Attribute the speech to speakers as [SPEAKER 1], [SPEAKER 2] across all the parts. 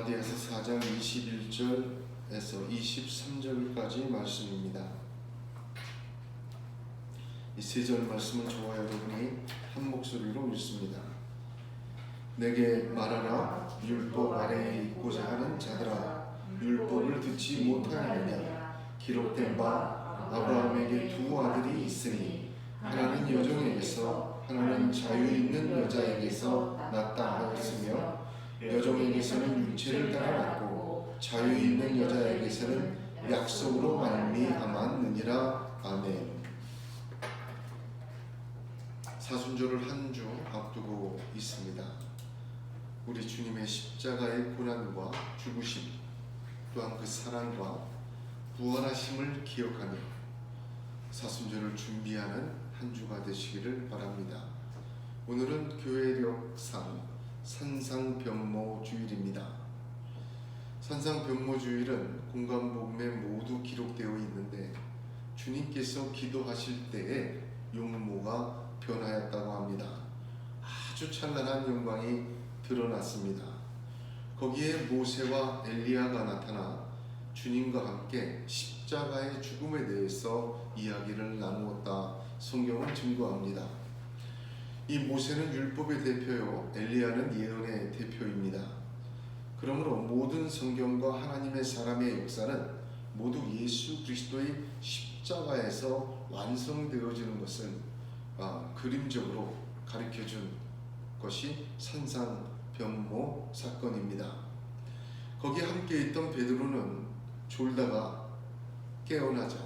[SPEAKER 1] 갈라디아서 4장 21절에서 23절까지 말씀입니다. 이 세 절 말씀은 저와 여러분이 한 목소리로 읽습니다. 내게 말하라. 율법 아래에 있고자 하는 자들아, 율법을 듣지 못하느냐. 기록된 바 아브라함에게 두 아들이 있으니 하나는 여종에게서 하나는 자유 있는 여자에게서 낳다 하였으며 여종에게서는 육체를 따라 낳고 자유 있는 여자에게서는 약속으로 말미암았느니라. 아멘. 사순절을 한 주 앞두고 있습니다. 우리 주님의 십자가의 고난과 죽으심, 또한 그 사랑과 부활하심을 기억하며 사순절을 준비하는 한 주가 되시기를 바랍니다. 오늘은 교회력상 산상변모주일입니다. 산상변모주일은 공관복음에 모두 기록되어 있는데 주님께서 기도하실 때에 용모가 변하였다고 합니다. 아주 찬란한 영광이 드러났습니다. 거기에 모세와 엘리야가 나타나 주님과 함께 십자가의 죽음에 대해서 이야기를 나누었다. 성경은 증거합니다. 이 모세는 율법의 대표요, 엘리야는 예언의 대표입니다. 그러므로 모든 성경과 하나님의 사람의 역사는 모두 예수 그리스도의 십자가에서 완성되어지는 것을 그림적으로 가르쳐준 것이 산상변모 사건입니다. 거기에 함께 있던 베드로는 졸다가 깨어나자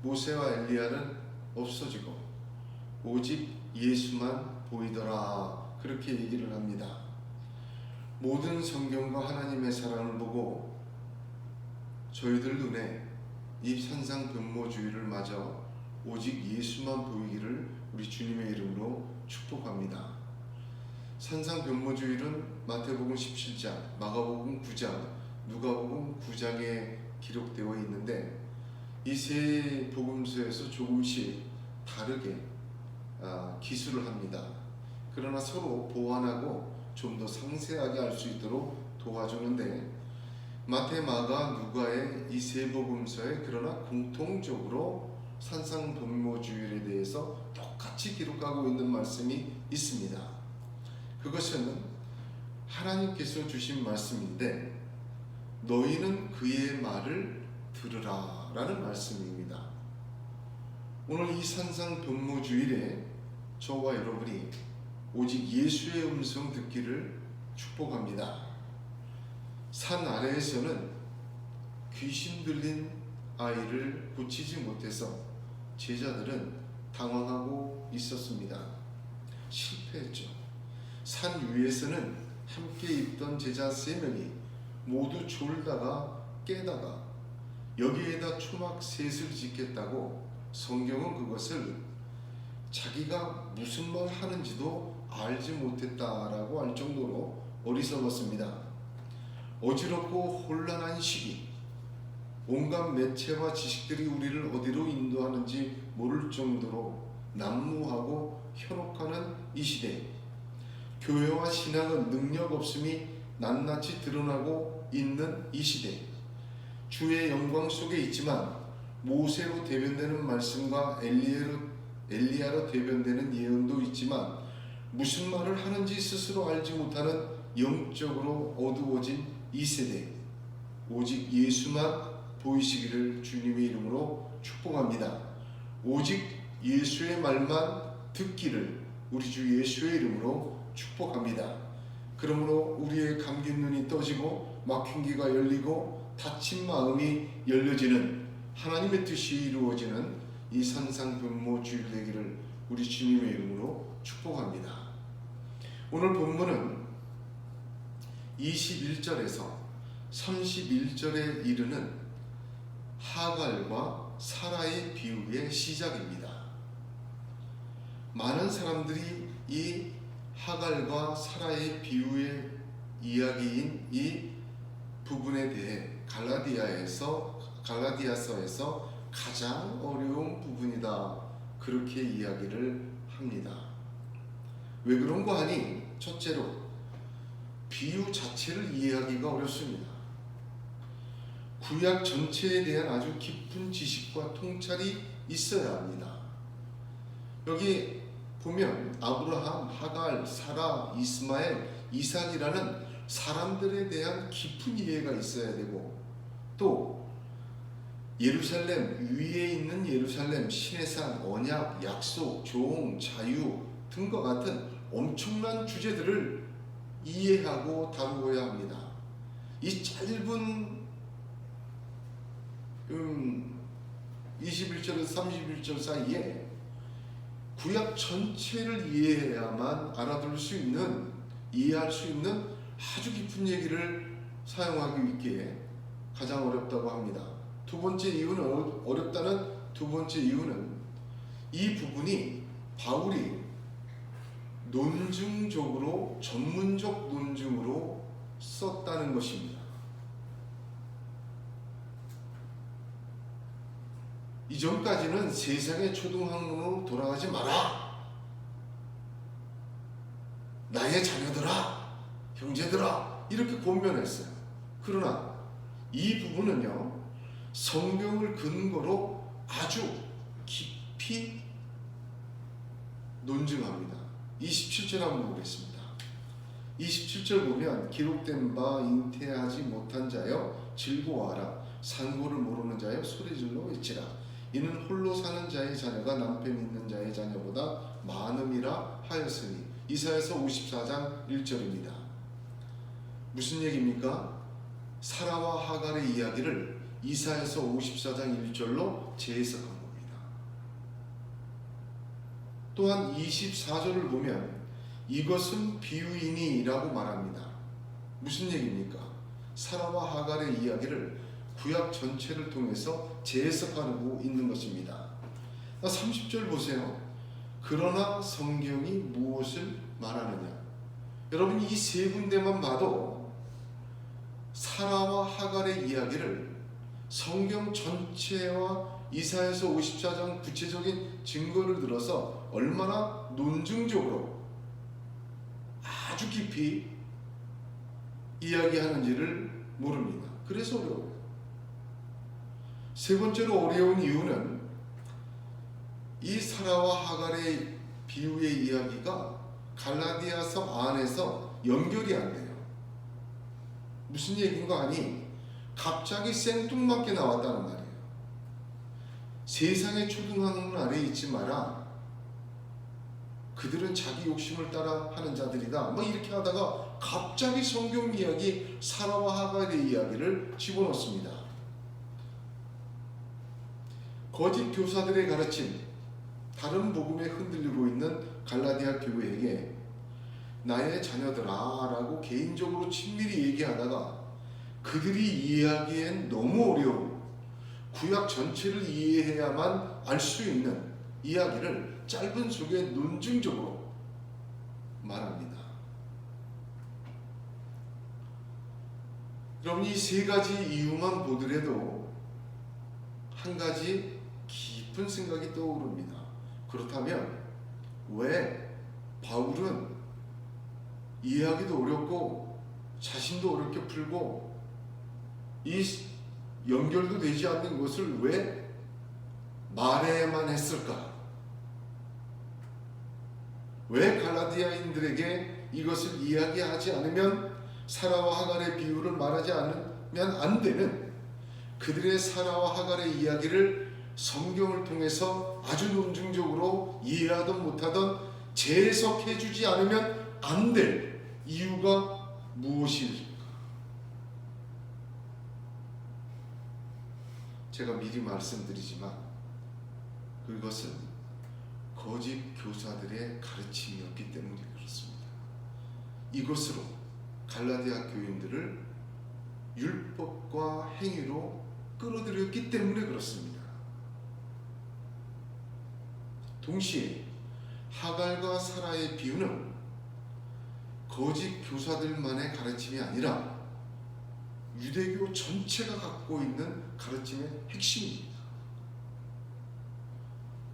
[SPEAKER 1] 모세와 엘리야는 없어지고 오직 예수만 보이더라, 그렇게 얘기를 합니다. 모든 성경과 하나님의 사랑을 보고 저희들 눈에 이 산상변모주의를 맞아 오직 예수만 보이기를 우리 주님의 이름으로 축복합니다. 산상변모주일은 마태복음 17장, 마가복음 9장, 누가복음 9장에 기록되어 있는데 이 세 복음서에서 조금씩 다르게 기술을 합니다. 그러나 서로 보완하고 좀 더 상세하게 알 수 있도록 도와주는데 마태, 마가, 누가의 이 세 복음서에 그러나 공통적으로 산상변모주일에 대해서 똑같이 기록하고 있는 말씀이 있습니다. 그것은 하나님께서 주신 말씀인데 너희는 그의 말을 들으라 라는 말씀입니다. 오늘 이 산상변모주일에 저와 여러분이 오직 예수의 음성 듣기를 축복합니다. 산 아래에서는 귀신 들린 아이를 고치지 못해서 제자들은 당황하고 있었습니다. 실패했죠. 산 위에서는 함께 있던 제자 3명이 모두 졸다가 깨다가 여기에다 초막 셋을 짓겠다고 성경은 그것을 자기가 무슨 말 하는지도 알지 못했다라고 할 정도로 어리석었습니다. 어지럽고 혼란한 시기, 온갖 매체와 지식들이 우리를 어디로 인도하는지 모를 정도로 난무하고 현혹하는 이 시대, 교회와 신앙은 능력 없음이 낱낱이 드러나고 있는 이 시대, 주의 영광 속에 있지만 모세로 대변되는 말씀과 엘리야로 대변되는 예언도 있지만 무슨 말을 하는지 스스로 알지 못하는 영적으로 어두워진 이 세대, 오직 예수만 보이시기를 주님의 이름으로 축복합니다. 오직 예수의 말만 듣기를 우리 주 예수의 이름으로 축복합니다. 그러므로 우리의 감긴 눈이 떠지고 막힌 귀가 열리고 닫힌 마음이 열려지는 하나님의 뜻이 이루어지는 이 산상변모주일 되기를 우리 주님의 이름으로 축복합니다. 오늘 본문은 21절에서 31절에 이르는 하갈과 사라의 비유의 시작입니다. 많은 사람들이 이 하갈과 사라의 비유의 이야기인 이 부분에 대해 갈라디아서에서 가장 어려운 부분이다, 그렇게 이야기를 합니다. 왜 그런가 하니 첫째로 비유 자체를 이해하기가 어렵습니다. 구약 전체에 대한 아주 깊은 지식과 통찰이 있어야 합니다. 여기 보면 아브라함, 하갈, 사라, 이스마엘, 이삭이라는 사람들에 대한 깊은 이해가 있어야 되고, 또 예루살렘, 위에 있는 예루살렘, 신의 산, 언약, 약속, 조홍, 자유 등과 같은 엄청난 주제들을 이해하고 다루어야 합니다. 이 짧은 21절에서 31절 사이에 구약 전체를 이해해야만 알아들을 수 있는, 이해할 수 있는 아주 깊은 얘기를 사용하기 위해 가장 어렵다고 합니다. 두 번째 이유는, 어렵다는 두 번째 이유는 이 부분이 바울이 논증적으로, 전문적 논증으로 썼다는 것입니다. 이전까지는 세상의 초등학문으로 돌아가지 마라, 나의 자녀들아, 형제들아, 이렇게 권면했어요. 그러나 이 부분은요, 성경을 근거로 아주 깊이 논증합니다. 27절 한번 보겠습니다. 27절 보면 기록된 바 잉태하지 못한 자여 즐거워하라, 상고를 모르는 자여 소리질러 외치라, 이는 홀로 사는 자의 자녀가 남편 있는 자의 자녀보다 많음이라 하였으니. 이사야서 54장 1절입니다. 무슨 얘기입니까? 사라와 하갈의 이야기를 이사야서 54장 1절로 재해석한 겁니다. 또한 24절을 보면 이것은 비유이니라고 말합니다. 무슨 얘기입니까? 사라와 하갈의 이야기를 구약 전체를 통해서 재해석하고 있는 것입니다. 30절 보세요. 그러나 성경이 무엇을 말하느냐? 여러분, 이 세 군데만 봐도 사라와 하갈의 이야기를 성경 전체와 이사야서 54장 구체적인 증거를 들어서 얼마나 논증적으로 아주 깊이 이야기하는지를 모릅니다. 그래서 어려워요. 세 번째로 어려운 이유는 이 사라와 하갈의 비유의 이야기가 갈라디아서 안에서 연결이 안 돼요. 무슨 얘기인가 하니 갑자기 생뚱맞게 나왔다는 말이에요. 세상의 초등학문 아래에 있지 마라, 그들은 자기 욕심을 따라 하는 자들이다, 뭐 이렇게 하다가 갑자기 성경 이야기, 사라와 하갈의 이야기를 집어넣습니다. 거짓 교사들의 가르침, 다른 복음에 흔들리고 있는 갈라디아 교회에게 나의 자녀들아 라고 개인적으로 친밀히 얘기하다가 그들이 이해하기엔 너무 어려운, 구약 전체를 이해해야만 알 수 있는 이야기를 짧은 속에 논증적으로 말합니다. 여러분, 이 세 가지 이유만 보더라도 한 가지 깊은 생각이 떠오릅니다. 그렇다면 왜 바울은 이해하기도 어렵고 자신도 어렵게 풀고 이 연결도 되지 않는 것을 왜 말해야만 했을까? 왜 갈라디아인들에게 이것을 이야기하지 않으면, 사라와 하갈의 비유를 말하지 않으면 안 되는 그들의 사라와 하갈의 이야기를 성경을 통해서 아주 논증적으로 이해하든 못하든 재해석해주지 않으면 안 될 이유가 무엇일까? 제가 미리 말씀드리지만 그것은 거짓 교사들의 가르침이었기 때문에 그렇습니다. 이것으로 갈라디아 교인들을 율법과 행위로 끌어들였기 때문에 그렇습니다. 동시에 하갈과 사라의 비유는 거짓 교사들만의 가르침이 아니라 유대교 전체가 갖고 있는 가르침의 핵심입니다.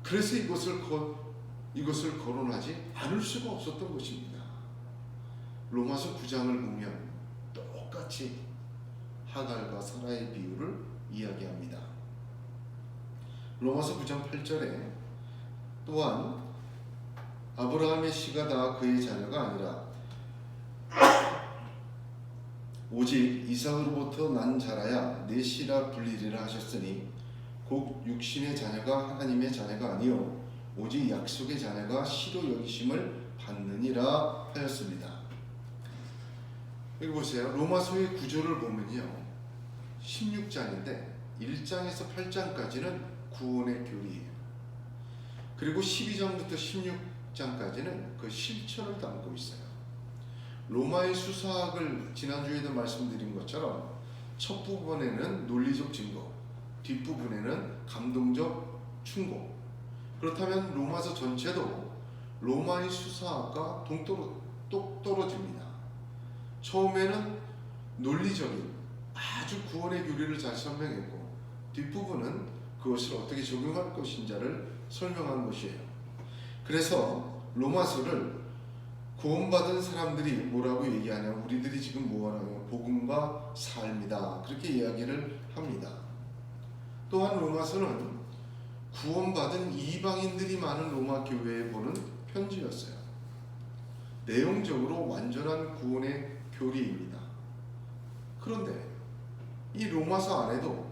[SPEAKER 1] 그래서 이것을 거론하지 않을 수가 없었던 것입니다. 로마서 9장을 보면 똑같이 하갈과 사라의 비유를 이야기합니다. 로마서 9장 8절에 또한 아브라함의 씨가 다 그의 자녀가 아니라 오직 이삭으로부터 난 자라야 내 씨라 불리리라 하셨으니 곧 육신의 자녀가 하나님의 자녀가 아니요 오직 약속의 자녀가 씨로 여기심을 받느니라 하였습니다. 여기 보세요. 로마서의 구조를 보면요, 16장인데 1장에서 8장까지는 구원의 교리예요. 그리고 12장부터 16장까지는 그 실천을 담고 있어요. 로마의 수사학을 지난주에도 말씀드린 것처럼 첫 부분에는 논리적 증거, 뒷부분에는 감동적 충고. 그렇다면 로마서 전체도 로마의 수사학과 똑떨어집니다. 처음에는 논리적인 아주 구원의 교리를 잘 설명했고, 뒷부분은 그것을 어떻게 적용할 것인지를 설명한 것이에요. 그래서 로마서를 구원받은 사람들이 뭐라고 얘기하냐, 우리들이 지금 뭐하냐면 복음과 삶이다, 그렇게 이야기를 합니다. 또한 로마서는 구원받은 이방인들이 많은 로마 교회에 보는 편지였어요. 내용적으로 완전한 구원의 교리입니다. 그런데 이 로마서 안에도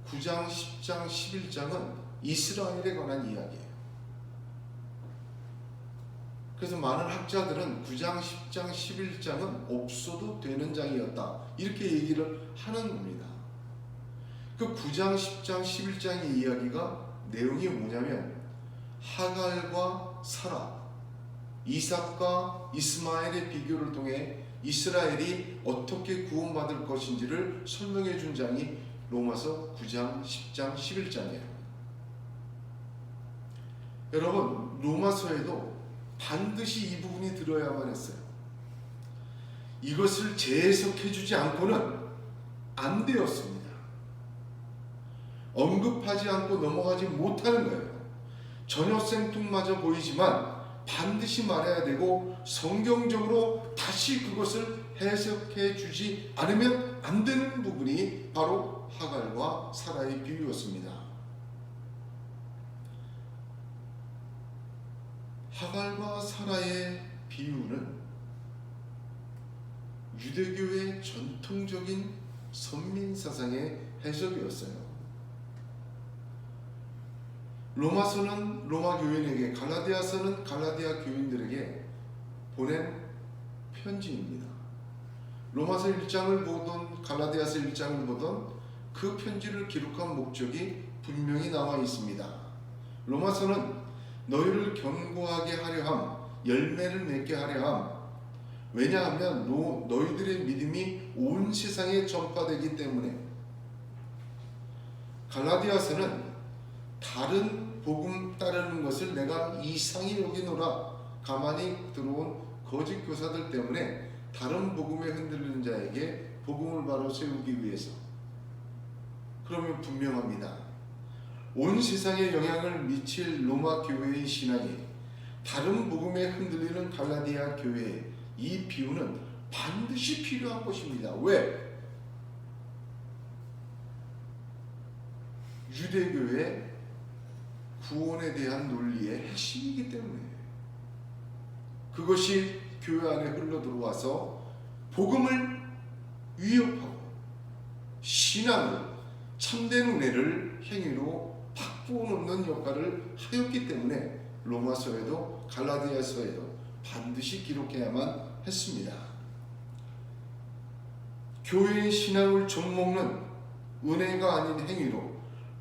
[SPEAKER 1] 9장, 10장, 11장은 이스라엘에 관한 이야기예요. 그래서 많은 학자들은 9장, 10장, 11장은 없어도 되는 장이었다, 이렇게 얘기를 하는 겁니다. 그 9장, 10장, 11장의 이야기가 내용이 뭐냐면 하갈과 사라, 이삭과 이스마엘의 비교를 통해 이스라엘이 어떻게 구원받을 것인지를 설명해 준 장이 로마서 9장, 10장, 11장이에요. 여러분, 로마서에도 반드시 이 부분이 들어야만 했어요. 이것을 재해석해 주지 않고는 안 되었습니다. 언급하지 않고 넘어가지 못하는 거예요. 전혀 생뚱맞아 보이지만 반드시 말해야 되고, 성경적으로 다시 그것을 해석해 주지 않으면 안 되는 부분이 바로 하갈과 사라의 비유였습니다. 하갈과 사라의 비유는 유대교의 전통적인 선민사상의 해석이었어요. 로마서는 로마 교인에게, 갈라디아서는 갈라디아 교인들에게 보낸 편지입니다. 로마서 1장을 보던, 갈라디아서 1장을 보던 그 편지를 기록한 목적이 분명히 나와 있습니다. 로마서는 너희를 견고하게 하려 함, 열매를 맺게 하려 함. 왜냐하면 너희들의 믿음이 온 세상에 전파되기 때문에. 갈라디아서는 다른 복음 따르는 것을 내가 이상히 여기노라, 가만히 들어온 거짓 교사들 때문에 다른 복음에 흔들리는 자에게 복음을 바로 세우기 위해서. 그러면 분명합니다. 온 세상에 영향을 미칠 로마 교회의 신앙이 다른 복음에 흔들리는 갈라디아 교회에 이 비유는 반드시 필요한 것입니다. 왜? 유대교의 구원에 대한 논리의 핵심이기 때문에. 그것이 교회 안에 흘러 들어와서 복음을 위협하고 신앙을, 참된 은혜를 행위로 바꾸어 놓는 역할을 하였기 때문에 로마서에도 갈라디아서에도 반드시 기록해야만 했습니다. 교회의 신앙을 좀먹는 은혜가 아닌 행위로,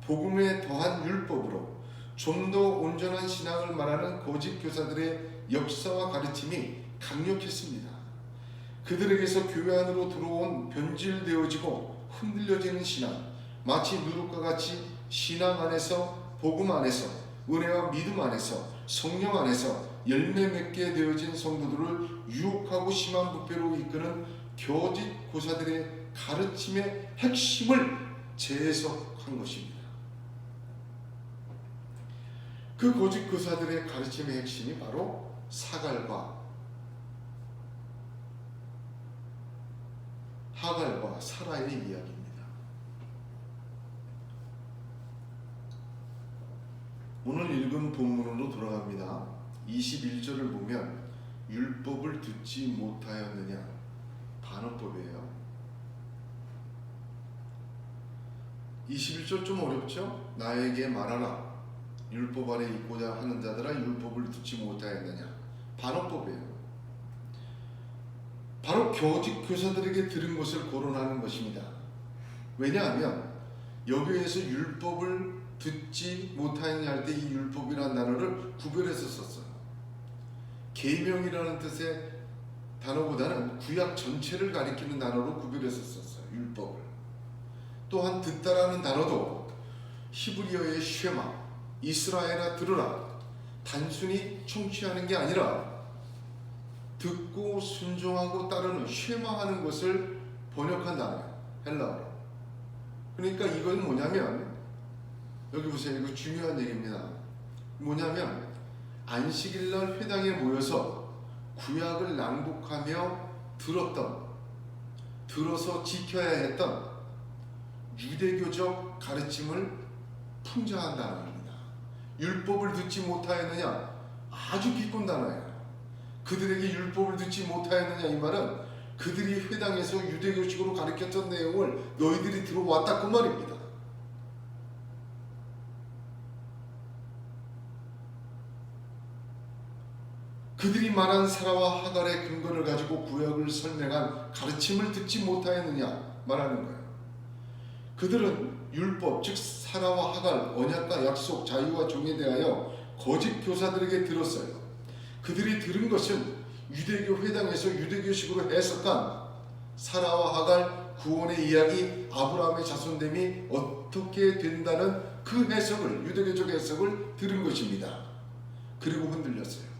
[SPEAKER 1] 복음에 더한 율법으로 좀 더 온전한 신앙을 말하는 거짓 교사들의 역사와 가르침이 강력했습니다. 그들에게서 교회 안으로 들어온 변질되어지고 흔들려지는 신앙, 마치 누룩과 같이 신앙 안에서, 복음 안에서, 은혜와 믿음 안에서, 성령 안에서 열매 맺게 되어진 성도들을 유혹하고 심한 부패로 이끄는 거짓 교사들의 가르침의 핵심을 재해석한 것입니다. 그 거짓 교사들의 가르침의 핵심이 바로 사갈과 하갈과 사라의 이야기입니다. 오늘 읽은 본문으로 돌아갑니다. 21절을 보면 율법을 듣지 못하였느냐, 반어법이에요. 21절 좀 어렵죠? 나에게 말하라. 율법 아래 있고자 하는 자들아 율법을 듣지 못하였느냐, 반어법이에요. 바로 거짓 교사들에게 들은 것을 거론하는 것입니다. 왜냐하면 여기에서 율법을 듣지 못하였냐 할 때 이 율법이라는 단어를 구별해서 썼어요. 계명이라는 뜻의 단어보다는 구약 전체를 가리키는 단어로 구별해서 썼어요. 율법을. 또한 듣다라는 단어도 히브리어의 쉐마, 이스라엘아 들으라, 단순히 청취하는 게 아니라 듣고 순종하고 따르는, 쉐마하는 것을 번역한 단어예요. 헬라어로. 그러니까 이건 뭐냐면, 여기 보세요. 이거 중요한 얘기입니다. 뭐냐면 안식일날 회당에 모여서 구약을 낭독하며 들어서 지켜야 했던 유대교적 가르침을 풍자한 단어입니다. 율법을 듣지 못하였느냐, 아주 비꼰 단어예요. 그들에게 율법을 듣지 못하였느냐, 이 말은 그들이 회당에서 유대교식으로 가르쳤던 내용을 너희들이 들어왔다, 그 말입니다. 그들이 말한 사라와 하갈의 근거를 가지고 구약을 설명한 가르침을 듣지 못하였느냐 말하는 거예요. 그들은 율법, 즉 사라와 하갈, 언약과 약속, 자유와 종에 대하여 거짓 교사들에게 들었어요. 그들이 들은 것은 유대교 회당에서 유대교식으로 해석한 사라와 하갈 구원의 이야기, 아브라함의 자손됨이 어떻게 된다는 그 해석을, 유대교적 해석을 들은 것입니다. 그리고 흔들렸어요.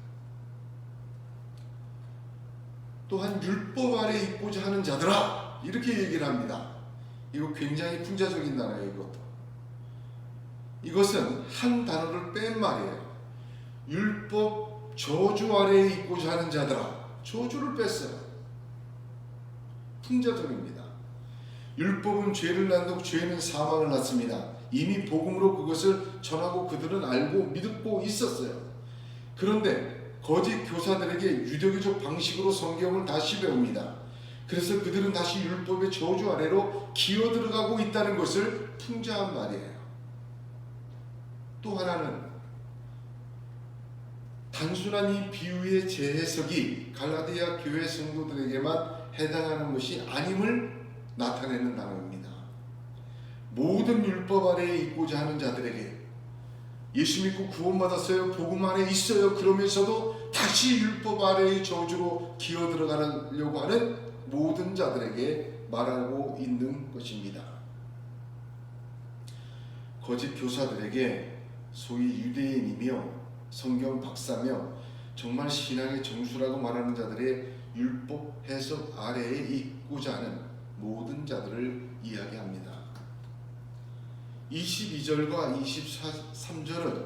[SPEAKER 1] 또한 율법 아래 있고자 하는 자들아, 이렇게 얘기를 합니다. 이거 굉장히 풍자적인 단어예요. 이것은 한 단어를 뺀 말이에요. 율법 저주 아래에 있고자 하는 자들아, 저주를 뺐어요. 풍자적입니다. 율법은 죄를 낳고 죄는 사망을 낳습니다. 이미 복음으로 그것을 전하고 그들은 알고 믿고 있었어요. 그런데 거짓 교사들에게 유대교적 방식으로 성경을 다시 배웁니다. 그래서 그들은 다시 율법의 저주 아래로 기어들어가고 있다는 것을 풍자한 말이에요. 또 하나는 단순한 이 비유의 재해석이 갈라디아 교회 성도들에게만 해당하는 것이 아님을 나타내는 단어입니다. 모든 율법 아래에 있고자 하는 자들에게, 예수 믿고 구원받았어요, 복음 안에 있어요, 그러면서도 다시 율법 아래의 저주로 기어들어가려고 하는 모든 자들에게 말하고 있는 것입니다. 거짓 교사들에게 소위 유대인이며 성경 박사며 정말 신앙의 정수라고 말하는 자들의 율법 해석 아래에 있고자 하는 모든 자들을 이야기합니다. 22절과 23절은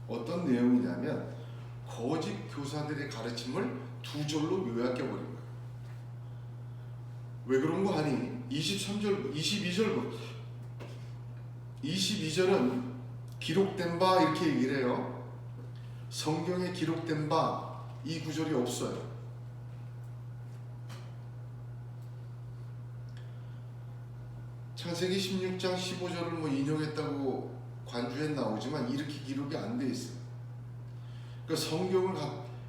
[SPEAKER 1] 어떤 내용이냐면 거짓 교사들의 가르침을 두 절로 요약해버린 거예요. 왜 그런 거 하니? 22절은 기록된 바 이렇게 얘기를 해요. 성경에 기록된 바 이 구절이 없어요. 창세기 16장 15절을 인용했다고 관주에 나오지만 이렇게 기록이 안 돼 있어요. 그러니까 성경을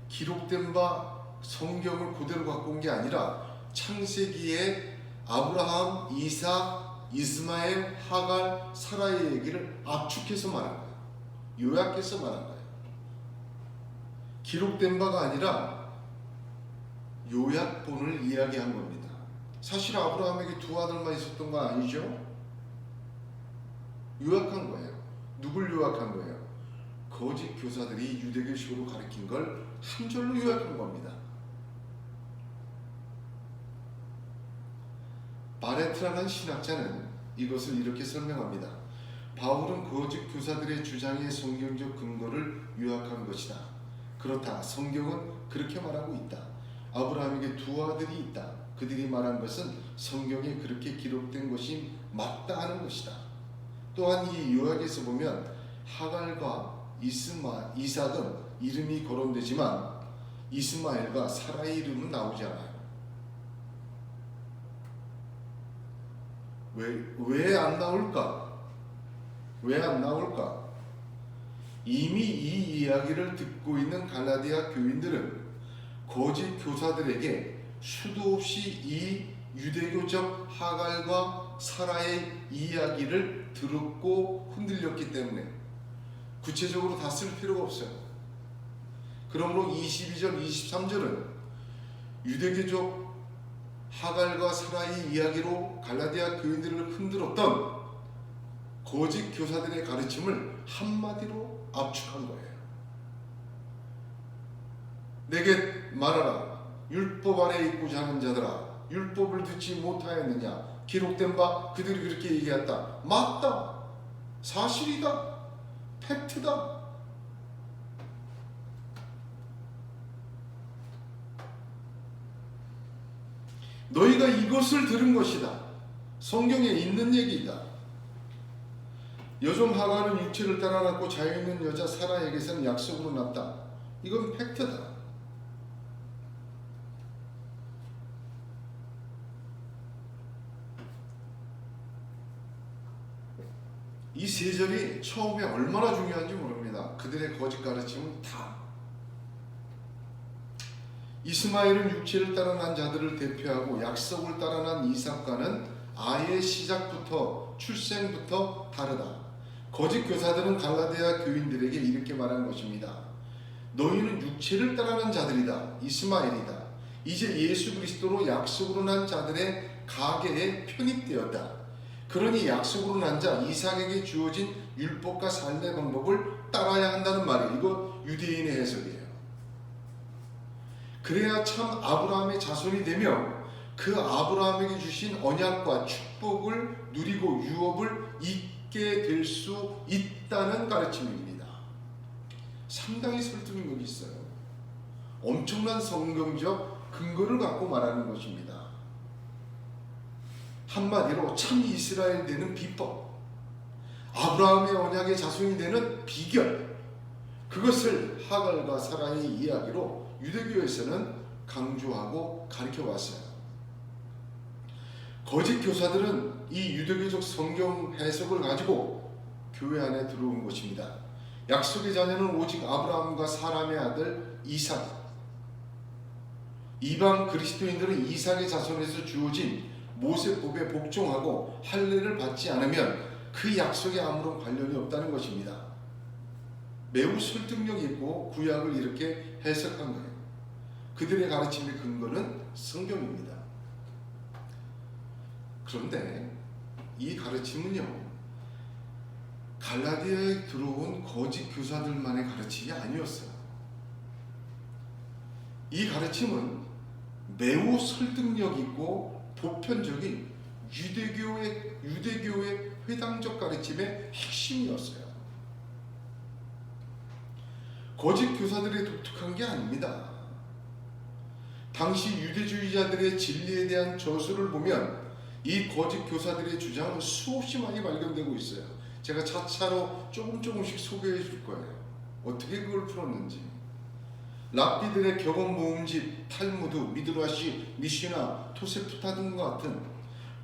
[SPEAKER 1] 기록된 바 성경을 그대로 갖고 온 게 아니라 창세기에 아브라함, 이삭, 이스마엘, 하갈, 사라의 얘기를 압축해서 말한 거예요. 요약해서 말한 거예요. 기록된 바가 아니라 요약본을 이야기한 겁니다. 사실 아브라함에게 두 아들만 있었던 거 아니죠? 요약한 거예요. 누굴 요약한 거예요? 거짓 교사들이 유대교식으로 가르친 걸 한 절로 요약한 겁니다. 바레트라는 신학자는 이것을 이렇게 설명합니다. 바울은 거짓 교사들의 주장의 성경적 근거를 요약한 것이다. 그렇다. 성경은 그렇게 말하고 있다. 아브라함에게 두 아들이 있다. 그들이 말한 것은 성경에 그렇게 기록된 것이 맞다 하는 것이다. 또한 이 요약에서 보면 하갈과 이삭은 이름이 거론되지만 이스마엘과 사라의 이름은 나오지 않아요. 왜 안 나올까? 왜 안 나올까? 이미 이 이야기를 듣고 있는 갈라디아 교인들은 거짓 교사들에게 수도 없이 이 유대교적 하갈과 사라의 이야기를 들었고 흔들렸기 때문에 구체적으로 다 쓸 필요가 없어요. 그러므로 22절, 23절은 유대교적 하갈과 사라의 이야기로 갈라디아 교인들을 흔들었던 거짓 교사들의 가르침을 한마디로 압축한 거예요. 내게 말하라. 율법 아래 있고자 하는 자들아, 율법을 듣지 못하였느냐? 기록된 바 그들이 그렇게 얘기했다. 맞다. 사실이다. 팩트다. 너희가 이것을 들은 것이다. 성경에 있는 얘기다. 여종 하갈은 육체를 따라 낳고 자유 있는 여자 사라에게서는 약속으로 낳았다. 이건 팩트다. 이 세 절이 처음에 얼마나 중요한지 모릅니다. 그들의 거짓 가르침은 다. 이스마엘은 육체를 따라 난 자들을 대표하고 약속을 따라 난 이삭과는 아예 시작부터 출생부터 다르다. 거짓 교사들은 갈라디아 교인들에게 이렇게 말한 것입니다. 너희는 육체를 따라 난 자들이다. 이스마엘이다. 이제 예수 그리스도로 약속으로 난 자들의 가계에 편입되었다. 그러니 약속으로 난 자 이삭에게 주어진 율법과 삶의 방법을 따라야 한다는 말이에요. 이거 유대인의 해석이에요. 그래야 참 아브라함의 자손이 되며 그 아브라함에게 주신 언약과 축복을 누리고 유업을 잊게 될 수 있다는 가르침입니다. 상당히 설득력이 있어요. 엄청난 성경적 근거를 갖고 말하는 것입니다. 한마디로 참 이스라엘 되는 비법, 아브라함의 언약의 자손이 되는 비결, 그것을 하갈과 사라의 이야기로 유대교에서는 강조하고 가르쳐왔어요. 거짓 교사들은 이 유대교적 성경 해석을 가지고 교회 안에 들어온 것입니다. 약속의 자녀는 오직 아브라함과 사람의 아들 이삭. 이방 그리스도인들은 이삭의 자손에서 주어진 모세법에 복종하고 할례를 받지 않으면 그 약속에 아무런 관련이 없다는 것입니다. 매우 설득력 있고 구약을 이렇게 해석한 거예요. 그들의 가르침의 근거는 성경입니다. 그런데 이 가르침은요, 갈라디아에 들어온 거짓 교사들만의 가르침이 아니었어요. 이 가르침은 매우 설득력 있고 보편적인 유대교의 회당적 가르침의 핵심이었어요. 거짓 교사들이 독특한 게 아닙니다. 당시 유대주의자들의 진리에 대한 저술을 보면 이 거짓 교사들의 주장은 수없이 많이 발견되고 있어요. 제가 차차로 조금씩 소개해 줄 거예요. 어떻게 그걸 풀었는지. 랍비들의 경험 모음집, 탈무드, 미드라시, 미시나, 토세프타 등과 같은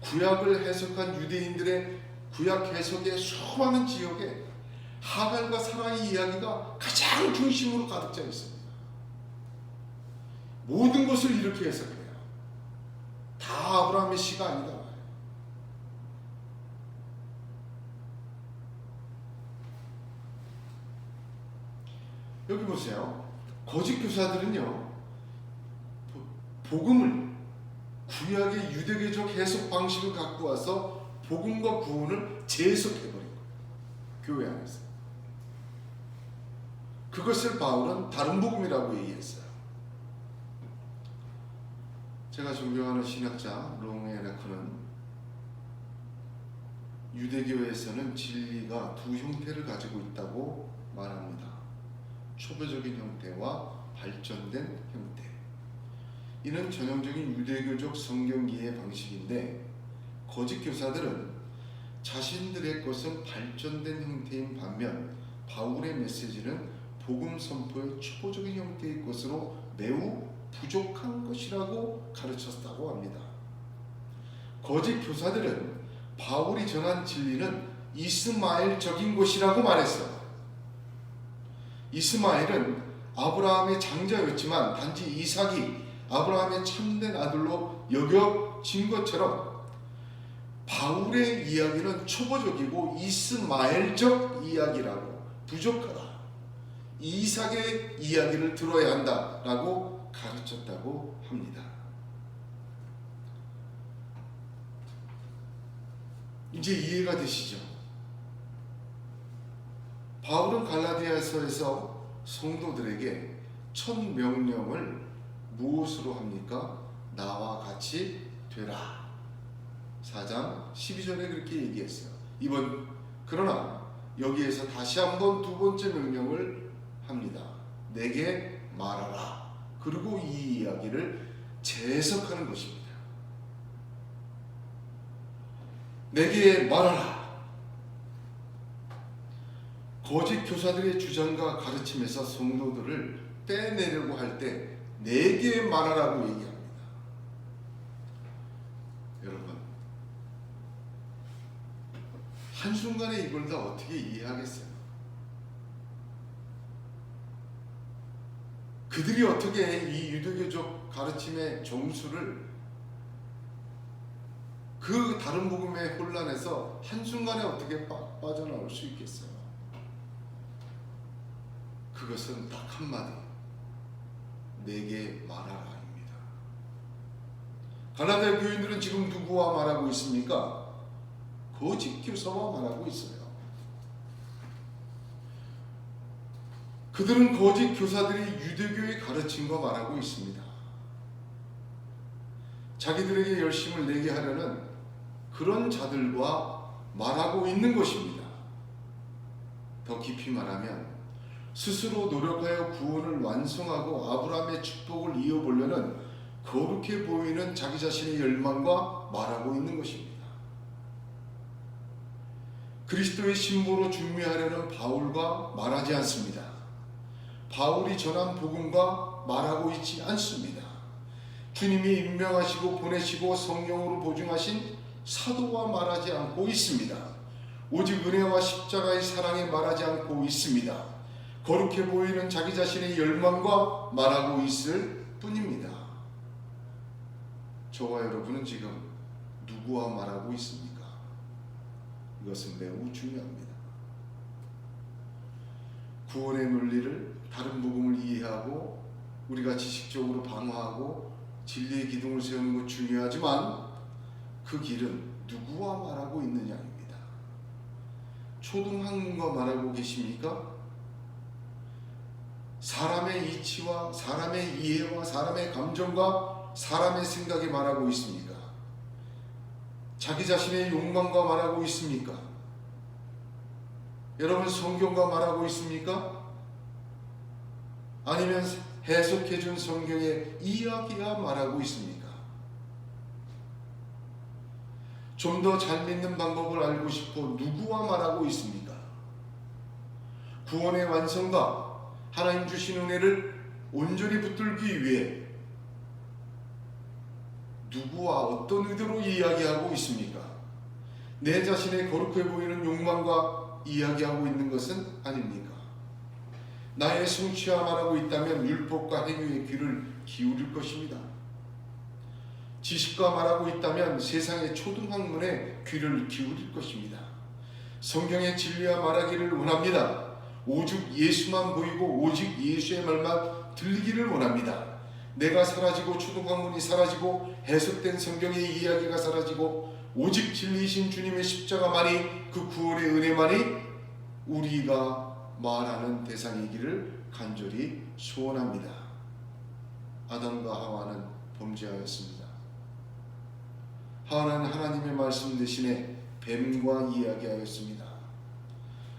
[SPEAKER 1] 구약을 해석한 유대인들의 구약 해석의 수많은 지역에 하갈과 사라의 이야기가 가장 중심으로 가득 차 있습니다. 모든 것을 이렇게 해석해요. 다 아브라함의 시가 아니다. 여기 보세요. 거짓 교사들은요, 복음을 구약의 유대교적 해석 방식을 갖고 와서 복음과 구원을 재해석해버린 거예요. 교회 안에서. 그것을 바울은 다른 복음이라고 얘기했어요. 제가 존경하는 신학자 롱에나크는 유대교에서는 진리가 두 형태를 가지고 있다고 말합니다. 초보적인 형태와 발전된 형태. 이는 전형적인 유대교적 성경 이해 방식인데 거짓 교사들은 자신들의 것은 발전된 형태인 반면 바울의 메시지는 복음 선포의 초보적인 형태의 것으로 매우 부족한 것이라고 가르쳤다고 합니다. 거짓 교사들은 바울이 전한 진리는 이스마엘적인 것이라고 말했어요. 이스마엘은 아브라함의 장자였지만 단지 이삭이 아브라함의 참된 아들로 여겨진 것처럼 바울의 이야기는 초보적이고 이스마엘적 이야기라고 부족하다. 이삭의 이야기를 들어야 한다라고 가르쳤다고 합니다. 이제 이해가 되시죠? 바울은 갈라디아서에서 성도들에게 첫 명령을 무엇으로 합니까? 나와 같이 되라. 4장 12절에 그렇게 얘기했어요. 그러나 여기에서 다시 한번 두 번째 명령을 합니다. 내게 말하라. 그리고 이 이야기를 재해석하는 것입니다. 내게 말하라. 거짓 교사들의 주장과 가르침에서 성도들을 떼내려고 할 때 내게 말하라고 얘기합니다. 여러분, 한순간에 이걸 다 어떻게 이해하겠어요? 그들이 어떻게 이 유대교적 가르침의 정수를 그 다른 복음의 혼란에서 한순간에 어떻게 빠져나올 수 있겠어요? 그것은 딱 한마디, 내게 말하라입니다. 갈라디아 교인들은 지금 누구와 말하고 있습니까? 거짓 교사와 말하고 있어요. 그들은 거짓 교사들이 유대교의 가르침과 말하고 있습니다. 자기들에게 열심을 내게 하려는 그런 자들과 말하고 있는 것입니다. 더 깊이 말하면 스스로 노력하여 구원을 완성하고 아브라함의 축복을 이어보려는 거룩해 보이는 자기 자신의 열망과 말하고 있는 것입니다. 그리스도의 신보로 중매하려는 바울과 말하지 않습니다. 바울이 전한 복음과 말하고 있지 않습니다. 주님이 임명하시고 보내시고 성령으로 보증하신 사도와 말하지 않고 있습니다. 오직 은혜와 십자가의 사랑에 말하지 않고 있습니다. 거룩해 보이는 자기 자신의 열망과 말하고 있을 뿐입니다. 저와 여러분은 지금 누구와 말하고 있습니까? 이것은 매우 중요합니다. 구원의 논리를 다른 복음을 이해하고 우리가 지식적으로 방어하고 진리의 기둥을 세우는 것 중요하지만 그 길은 누구와 말하고 있느냐입니다. 초등학문과 말하고 계십니까? 사람의 이치와 사람의 이해와 사람의 감정과 사람의 생각에 말하고 있습니까? 자기 자신의 욕망과 말하고 있습니까? 여러분, 성경과 말하고 있습니까? 아니면 해석해준 성경의 이야기가 말하고 있습니까? 좀 더 잘 믿는 방법을 알고 싶어 누구와 말하고 있습니까? 구원의 완성과 하나님 주신 은혜를 온전히 붙들기 위해 누구와 어떤 의도로 이야기하고 있습니까? 내 자신의 거룩해 보이는 욕망과 이야기하고 있는 것은 아닙니까? 나의 성취와 말하고 있다면 율법과 행위의 귀를 기울일 것입니다. 지식과 말하고 있다면 세상의 초등학문에 귀를 기울일 것입니다. 성경의 진리와 말하기를 원합니다. 오직 예수만 보이고 오직 예수의 말만 들리기를 원합니다. 내가 사라지고 초등학문이 사라지고 해석된 성경의 이야기가 사라지고 오직 진리이신 주님의 십자가만이, 그 구원의 은혜만이 우리가 말하는 대상이기를 간절히 소원합니다. 아담과 하와는 범죄하였습니다. 하와는 하나님의 말씀 대신에 뱀과 이야기하였습니다.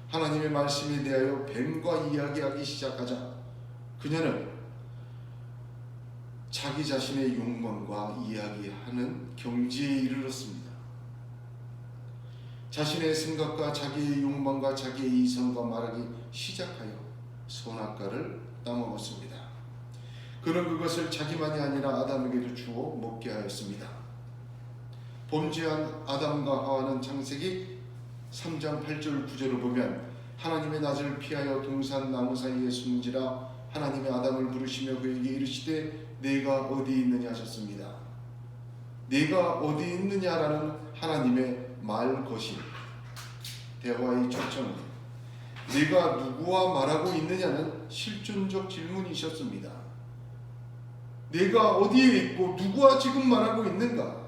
[SPEAKER 1] 하나님의 말씀에 대하여 뱀과 이야기하기 시작하자 그녀는 자기 자신의 욕망과 이야기하는 경지에 이르렀습니다. 자신의 생각과 자기의 욕망과 자기의 이성과 말하기 시작하여 선악과를 따먹었습니다. 그는 그것을 자기만이 아니라 아담에게도 주어 먹게 하였습니다. 범죄한 아담과 하와는 창세기 3장 8절 9절을 보면 하나님의 낯을 피하여 동산 나무 사이에 숨은지라 하나님의 아담을 부르시며 그에게 이르시되 내가 어디 있느냐 하셨습니다. 내가 어디 있느냐라는 하나님의 말 거신 대화의 초점은 내가 누구와 말하고 있느냐는 실존적 질문이셨습니다. 내가 어디에 있고 누구와 지금 말하고 있는가?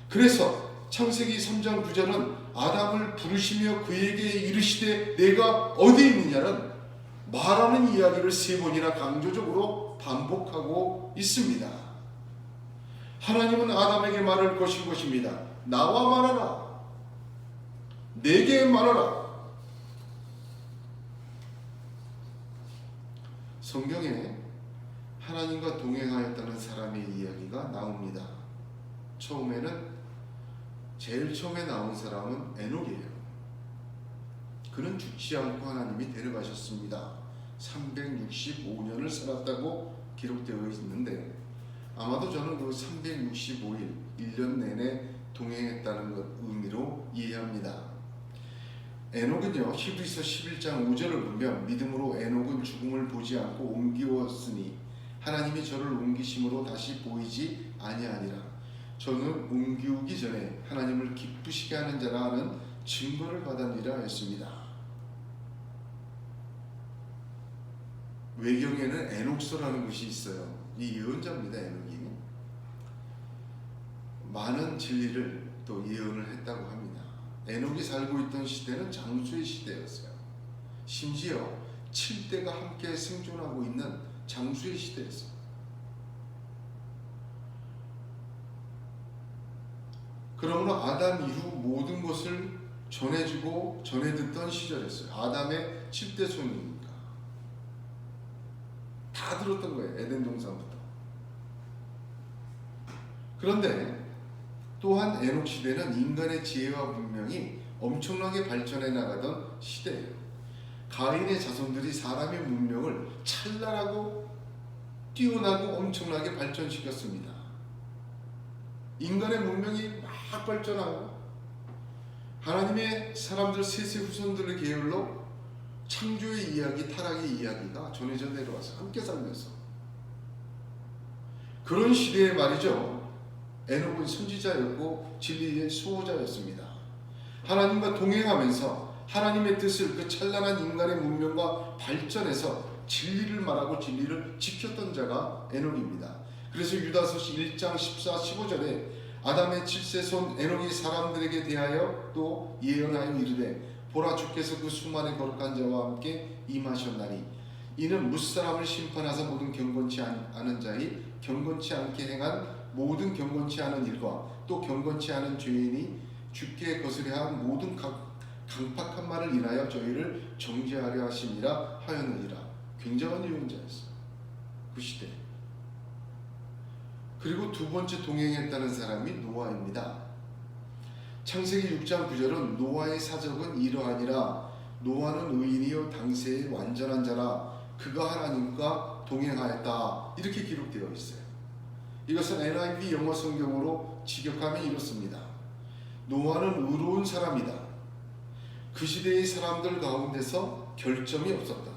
[SPEAKER 1] 그래서 창세기 3장 9절은 아담을 부르시며 그에게 이르시되 내가 어디 있느냐는 말하는 이야기를 3번이나 강조적으로 반복하고 있습니다. 하나님은 아담에게 말할 것인 것입니다. 나와 말하라. 내게 말하라. 성경에 하나님과 동행하였다는 사람의 이야기가 나옵니다. 제일 처음에 나온 사람은 에녹이에요. 그는 죽지 않고 하나님이 데려가셨습니다. 365년을 살았다고 기록되어 있는데 아마도 저는 그 365일 1년 내내 동행했다는 것 의미로 이해합니다. 에녹은요, 히브리서 11장 5절을 보면 믿음으로 에녹은 죽음을 보지 않고 옮기었으니 하나님이 저를 옮기심으로 다시 보이지 아니하니라. 저는 옮기우기 전에 하나님을 기쁘시게 하는 자라 하는 증거를 받았니라 했습니다. 외경에는 에녹서라는 것이 있어요. 이 예언자입니다. 에녹이 많은 진리를 또 예언을 했다고 합니다. 에녹이 살고 있던 시대는 장수의 시대였어요. 심지어 7대가 함께 생존하고 있는 장수의 시대였어요. 그러므로 아담 이후 모든 것을 전해주고 전해듣던 시절이었어요. 아담의 7대 손이니까 다 들었던 거예요. 에덴 동산부터. 그런데 또한 에녹 시대는 인간의 지혜와 문명이 엄청나게 발전해 나가던 시대예요. 가인의 자손들이 사람의 문명을 찬란하고 뛰어나고 엄청나게 발전시켰습니다. 인간의 문명이 막 발전하고 하나님의 사람들 셋의 후손들의 계열로 창조의 이야기, 타락의 이야기가 전해져 내려와서 함께 살면서 그런 시대에 말이죠. 에녹은 선지자였고 진리의 수호자였습니다. 하나님과 동행하면서 하나님의 뜻을 그 찬란한 인간의 문명과 발전해서 진리를 말하고 진리를 지켰던 자가 에녹입니다. 그래서 유다서시 1장 14, 15절에 아담의 7세 손 에녹이 사람들에게 대하여 또 예언하여 이르되 보라 주께서 그 수많은 거룩한 자와 함께 임하셨나니 이는 무사람을 심판하사 모든 경건치 않은 자의 경건치 않게 행한 모든 경건치 않은 일과 또 경건치 않은 죄인이 주께 거스려한 모든 강팍한 말을 인하여 저희를 정죄하려 하심이라 하였느니라. 굉장한 예언자였어요. 그 시대. 그리고 두 번째 동행했다는 사람이 노아입니다. 창세기 6장 9절은 노아의 사적은 이러하니라. 노아는 의인이요 당세의 완전한 자라. 그가 하나님과 동행하였다. 이렇게 기록되어 있어요. 이것은 NIV 영어 성경으로 직역하면 이렇습니다. 노아는 의로운 사람이다. 그 시대의 사람들 가운데서 결점이 없었다.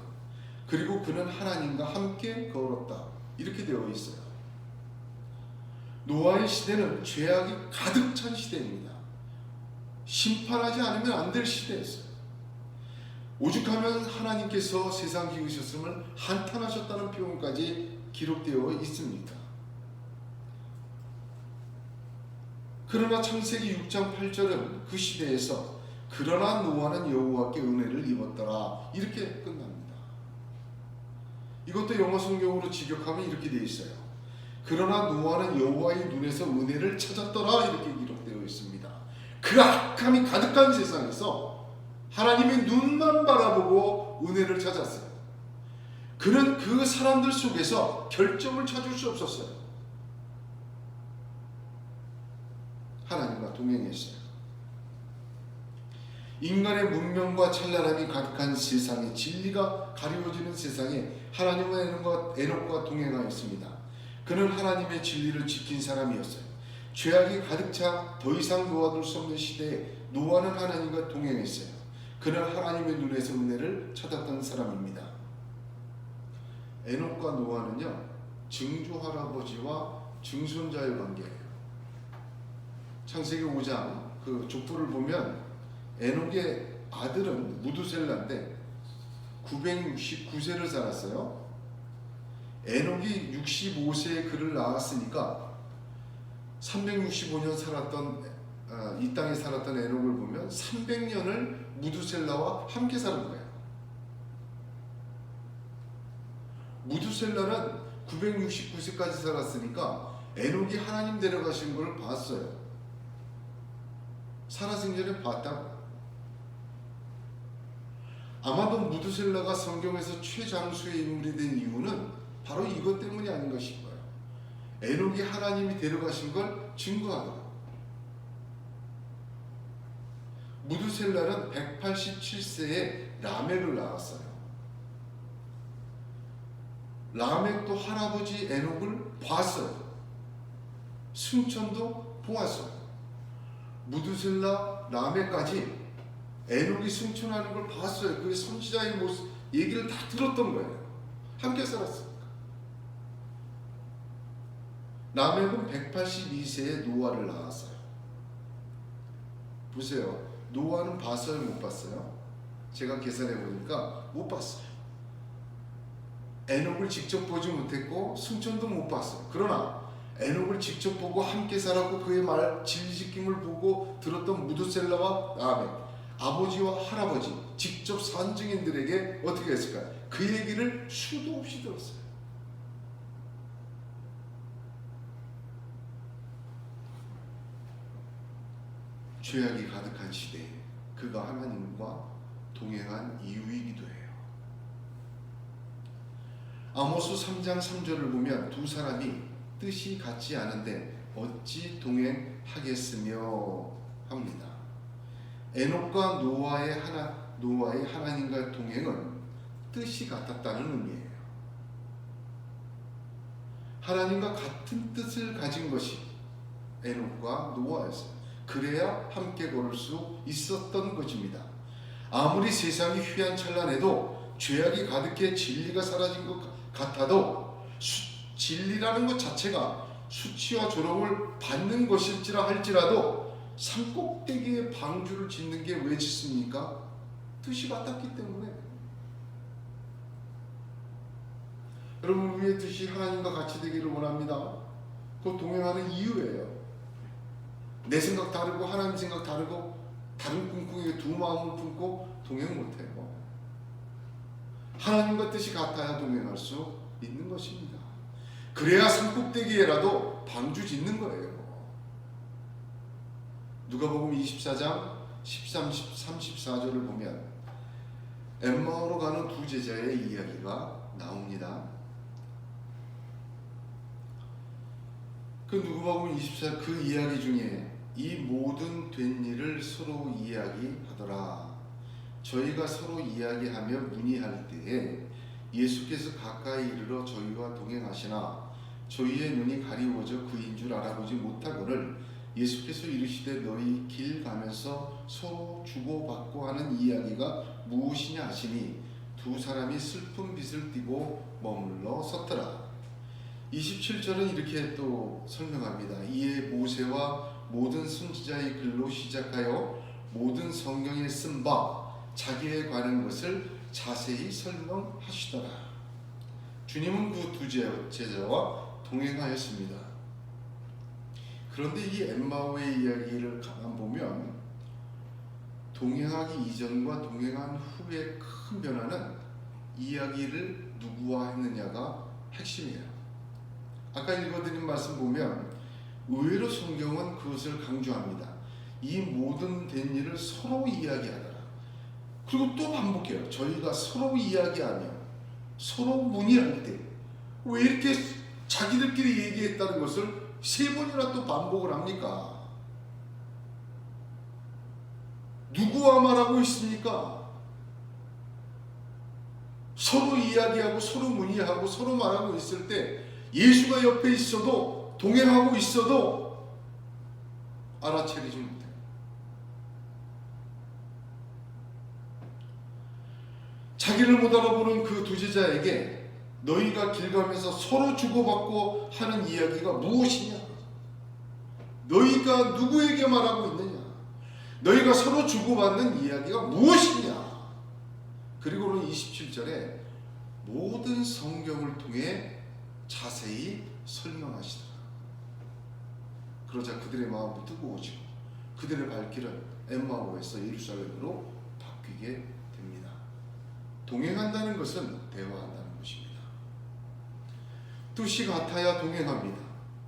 [SPEAKER 1] 그리고 그는 하나님과 함께 걸었다. 이렇게 되어 있어요. 노아의 시대는 죄악이 가득 찬 시대입니다. 심판하지 않으면 안 될 시대였어요. 오죽하면 하나님께서 세상 기으셨음을 한탄하셨다는 표현까지 기록되어 있습니다. 그러나 창세기 6장 8절은 그 시대에서 그러나 노아는 여호와께 은혜를 입었더라 이렇게 끝납니다. 이것도 영어 성경으로 직역하면 이렇게 되어 있어요. 그러나 노아는 여호와의 눈에서 은혜를 찾았더라 이렇게 기록되어 있습니다. 그 악함이 가득한 세상에서 하나님의 눈만 바라보고 은혜를 찾았어요. 그는 그 사람들 속에서 결점을 찾을 수 없었어요. 하나님과 동행했어요. 인간의 문명과 찬란함이 가득한 세상에, 진리가 가리워지는 세상에 하나님과 에녹과 동행하였습니다. 그는 하나님의 진리를 지킨 사람이었어요. 죄악이 가득 차 더 이상 놓아둘 수 없는 시대에 노아는 하나님과 동행했어요. 그는 하나님의 눈에서 은혜를 찾았던 사람입니다. 에녹과 노아는요, 증조 할아버지와 증손자의 관계예요. 창세기 5장 그 족보를 보면 에녹의 아들은 무두셀라인데 969세를 살았어요. 에녹이 65세에 그를 낳았으니까 365년 살았던 이 땅에 살았던 에녹을 보면 300년을 무두셀라와 함께 살은 거예요. 무두셀라는 969세까지 살았으니까 에녹이 하나님 데려가신 걸 봤어요. 살아생전에 봤다고. 아마도 무두셀라가 성경에서 최장수의 인물이 된 이유는 바로 이것 때문이 아닌가 싶어요. 에녹이 하나님이 데려가신 걸 증거하더라고요. 무두셀라는 187세에 라멕을 낳았어요. 라멕도 할아버지 에녹을 봤어요. 승천도 보았어요. 무두셀라, 라멕까지 에녹이 승천하는 걸 봤어요. 그 선지자의 모습, 얘기를 다 들었던 거예요. 함께 살았으니까. 라멕은 182세에 노아를 낳았어요. 보세요. 노아는 봤어요, 못 봤어요? 제가 계산해 보니까 못 봤어요. 에녹을 직접 보지 못했고 승천도 못 봤어요. 그러나 에녹을 직접 보고 함께 살았고 그의 말 진리지킴을 보고 들었던 무두셀라와 라멕, 아버지와 할아버지, 직접 산증인들에게 어떻게 했을까요? 그 얘기를 수도 없이 들었어요. 죄악이 가득한 시대에 그가 하나님과 동행한 이유이기도 해요. 아모스 3장 3절을 보면 두 사람이 뜻이 같지 않은데 어찌 동행하겠으며 합니다. 에녹과 노아의 하나님과 동행은 뜻이 같았다는 의미예요. 하나님과 같은 뜻을 가진 것이 에녹과 노아였어요. 그래야 함께 걸을 수 있었던 것입니다. 아무리 세상이 휘황찬란해도 죄악이 가득해 진리가 사라진 것 같아도 진리라는 것 자체가 수치와 조롱을 받는 것일지라 할지라도 산꼭대기에 방주를 짓는 게 왜 짓습니까? 뜻이 같았기 때문에. 여러분, 우리의 뜻이 하나님과 같이 되기를 원합니다. 그 동행하는 이유예요. 내 생각 다르고 하나님 생각 다르고 다른 꿍꿍이가 두 마음을 품고 동행 못해요. 하나님과 뜻이 같아야 동행할 수 있는 것입니다. 그래야 산꼭대기에라도 방주 짓는 거예요. 누가복음 24장 13, 34절을 보면 엠마오로 가는 두 제자의 이야기가 나옵니다. 그 누가복음 24 그 이야기 중에 이 모든 된 일을 서로 이야기하더라. 저희가 서로 이야기하며 문의할 때에 예수께서 가까이 이르러 저희와 동행하시나 저희의 눈이 가리워져 그인 줄 알아보지 못하거늘 예수께서 이르시되 너희 길 가면서 서로 주고받고 하는 이야기가 무엇이냐 하시니 두 사람이 슬픈 빛을 띠고 머물러 섰더라. 27절은 이렇게 또 설명합니다. 이에 모세와 모든 선지자의 글로 시작하여 모든 성경에 쓴 바 자기에 관한 것을 자세히 설명하시더라. 주님은 그 두 제자와 동행하였습니다. 그런데 이 엠마오의 이야기를 가만 보면 동행하기 이전과 동행한 후의 큰 변화는 이야기를 누구와 했느냐가 핵심이에요. 아까 읽어드린 말씀 보면 의외로 성경은 그것을 강조합니다. 이 모든 된 일을 서로 이야기하더라. 그리고 또 반복해요. 저희가 서로 이야기하며 서로 문의할 때 왜 이렇게 자기들끼리 얘기했다는 것을 세 번이나 또 반복을 합니까? 누구와 말하고 있습니까? 서로 이야기하고 서로 문의하고 서로 말하고 있을 때 예수가 옆에 있어도 동행하고 있어도 알아차리지 못해요. 자기를 못 알아보는 그 두 제자에게 너희가 길 가면서 서로 주고받고 하는 이야기가 무엇이냐? 너희가 누구에게 말하고 있느냐? 너희가 서로 주고받는 이야기가 무엇이냐? 그리고는 27절에 모든 성경을 통해 자세히 설명하시더라. 그러자 그들의 마음이 뜨거워지고 그들의 발길은 엠마오에서 예루살렘으로 바뀌게 됩니다. 동행한다는 것은 대화한다는 것입니다. 뜻이 같아야 동행합니다.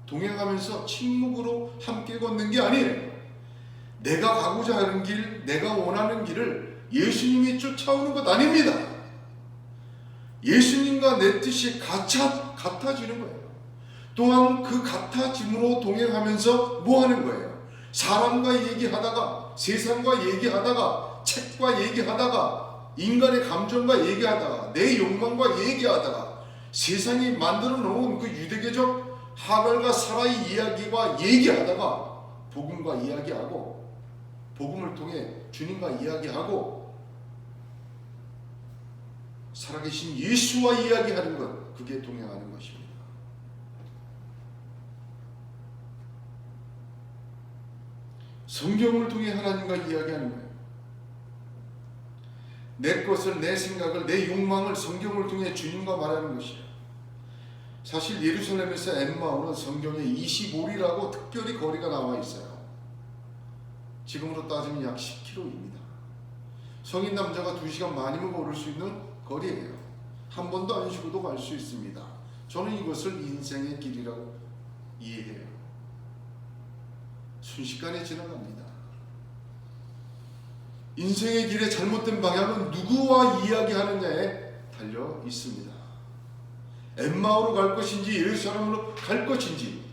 [SPEAKER 1] 동행하면서 침묵으로 함께 걷는 게 아니에요. 내가 가고자 하는 길, 내가 원하는 길을 예수님이 쫓아오는 것 아닙니다. 예수님과 내 뜻이 같아지는 거예요. 또한 그 같아짐으로 동행하면서 뭐 하는 거예요? 사람과 얘기하다가, 세상과 얘기하다가, 책과 얘기하다가, 인간의 감정과 얘기하다가, 내 욕망과 얘기하다가, 세상이 만들어 놓은 그 유대교적 하갈과 사라의 이야기와 얘기하다가 복음과 이야기하고, 복음을 통해 주님과 이야기하고 살아계신 예수와 이야기하는 것, 그게 동행하는 것입니다. 성경을 통해 하나님과 이야기하는 거예요. 내 것을, 내 생각을, 내 욕망을 성경을 통해 주님과 말하는 것이에요. 사실 예루살렘에서 엠마오는 성경에 25리라고 특별히 거리가 나와 있어요. 지금으로 따지면 약 10km입니다. 성인 남자가 2시간 많이면 걸을 수 있는 거리예요. 한 번도 안 쉬고도 갈 수 있습니다. 저는 이것을 인생의 길이라고 이해해요. 순식간에 지나갑니다. 인생의 길의 잘못된 방향은 누구와 이야기하느냐에 달려 있습니다. 엠마오로 갈 것인지 예루살렘으로 갈 것인지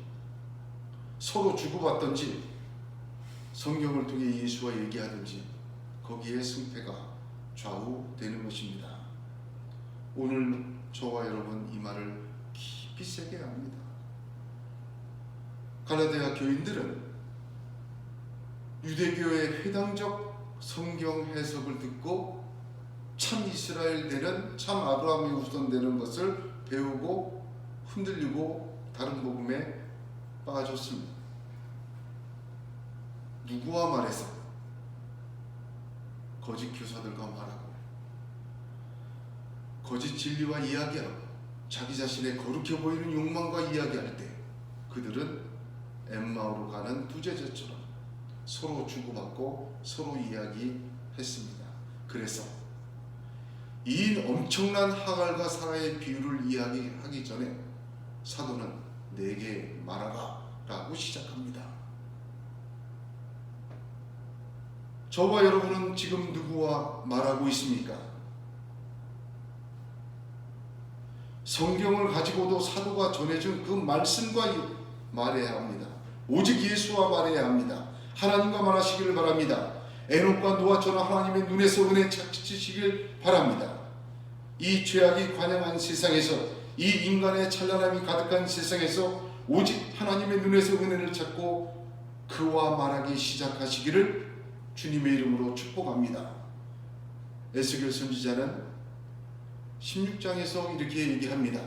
[SPEAKER 1] 서로 주고받든지 성경을 통해 예수와 얘기하든지 거기에 승패가 좌우되는 것입니다. 오늘 저와 여러분 이 말을 깊이 새겨야 합니다. 갈라디아 교인들은 유대교의 회당적 성경 해석을 듣고 참 이스라엘 되는, 참 아브라함의 후손 되는 것을 배우고 흔들리고 다른 복음에 빠졌습니다. 누구와 말해서? 거짓 교사들과 말하고 거짓 진리와 이야기하고 자기 자신의 거룩해 보이는 욕망과 이야기할 때 그들은 엠마오로 가는 두 제자처럼 서로 주고받고 서로 이야기했습니다. 그래서 이 엄청난 하갈과 사라의 비유를 이야기하기 전에 사도는 내게 말하라 라고 시작합니다. 저와 여러분은 지금 누구와 말하고 있습니까? 성경을 가지고도 사도가 전해준 그 말씀과 말해야 합니다. 오직 예수와 말해야 합니다. 하나님과 말하시기를 바랍니다. 에녹과 노아처럼 하나님의 눈에서 은혜 찾으시길 바랍니다. 이 죄악이 관영한 세상에서, 이 인간의 찬란함이 가득한 세상에서 오직 하나님의 눈에서 은혜를 찾고 그와 말하기 시작하시기를 주님의 이름으로 축복합니다. 에스겔 선지자는 16장에서 이렇게 얘기합니다.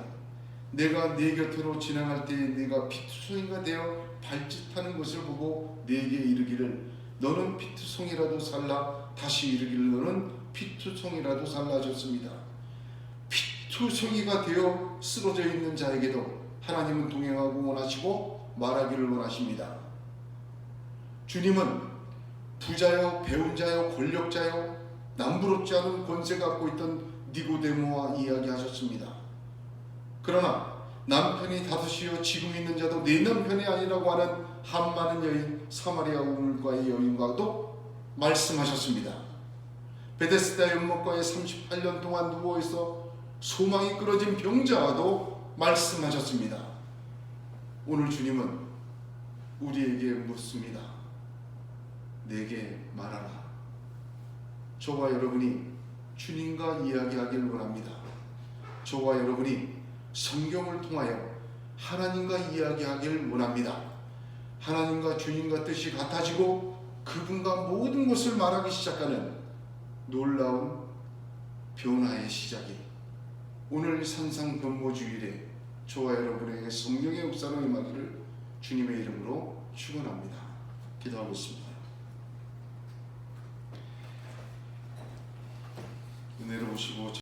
[SPEAKER 1] 내가 네 곁으로 지나갈 때 네가 피투성이가 되어 발짓하는 것을 보고 네게 이르기를 너는 피투성이라도 살라, 다시 이르기를 너는 피투성이라도 살라 하셨습니다. 피투성이가 되어 쓰러져 있는 자에게도 하나님은 동행하고 원하시고 말하기를 원하십니다. 주님은 부자요, 배운 자요, 권력자요, 남부럽지 않은 권세 갖고 있던 니고데모와 이야기하셨습니다. 그러나 남편이 다섯이요 지금 있는 자도 내 남편이 아니라고 하는 한 많은 여인 사마리아 우물가의 여인과도 말씀하셨습니다. 베데스다 연못가에 38년 동안 누워있어 소망이 끊어진 병자와도 말씀하셨습니다. 오늘 주님은 우리에게 묻습니다. 내게 말하라. 저와 여러분이 주님과 이야기하기를 원합니다. 저와 여러분이 성경을 통하여 하나님과 이야기하기를 원합니다. 하나님과 주님과 뜻이 같아지고 그분과 모든 것을 말하기 시작하는 놀라운 변화의 시작이 오늘 산상변모주일에 저와 여러분에게 성령의 역사로 임하기를 주님의 이름으로 축원합니다. 기도하겠습니다. 은혜로우시고